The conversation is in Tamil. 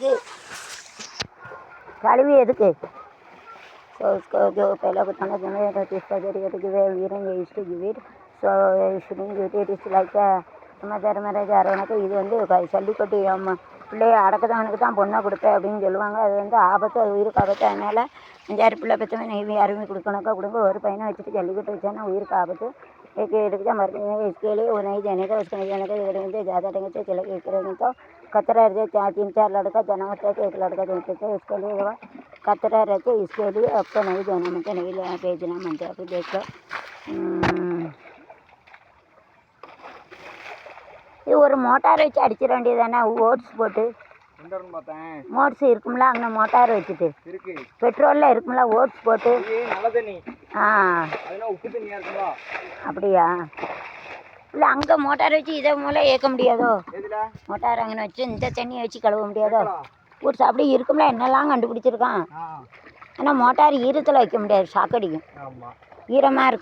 எதுக்கு कड़वी एदुके सो उसको जो पहला बताना चाहिए तीसरा जरिए to give urine is to give it so shouldn't give it is like சமாச்சார மேரேஜ் ஆகிறவனுக்கு இது வந்து ஜல்லிக்கட்டு பிள்ளைய அடக்கத்தவனுக்கு தான் பொண்ணை கொடுப்பேன் அப்படின்னு சொல்லுவாங்க. அது வந்து ஆபத்து, அது உயிருக்கு ஆபத்து. அதனால் 5-6 பிள்ளை பெற்றவன் நெய் யாருமே கொடுக்கணக்கா கொடுங்க. ஒரு பையனை வச்சுட்டு ஜல்லிக்கட்டு வச்சானா உயிருக்கு ஆபத்து. एक எடுக்க मरने इसके लिए वो नहीं देने का उसको नहीं देने का ये देंगे ज़्यादा देंगे तो चले करेंगे तो खतरा रहते 3-4 लड़का जन्म होता है तो एक लड़का देते थे इसके लिए खतरा रहते इसके लिए अब तो नहीं देना मनते नहीं लेना भेजना मनते अभी देख लो இது ஒரு மோட்டார் வச்சு அடிச்சிட வேண்டியதானே ஓட்ஸ் போட்டு மோட்ஸ் இருக்கும்ல அங்கே மோட்டார் வச்சுட்டு பெட்ரோலில் இருக்கும்ல ஓட்ஸ் போட்டு அப்படியா இல்லை அங்கே மோட்டார் வச்சு இதை மூலம் ஏற்க முடியாதோ மோட்டார் அங்கே வச்சு இந்த தண்ணியை வச்சு கழுவ முடியாதோ ஓட்ஸ் அப்படியே இருக்கும்ல என்னெல்லாம் கண்டுபிடிச்சிருக்கான் ஆனால் மோட்டார் ஈரத்தில் வைக்க முடியாது ஷாக் அடிக்கும் ஈரமாக இருக்கும்.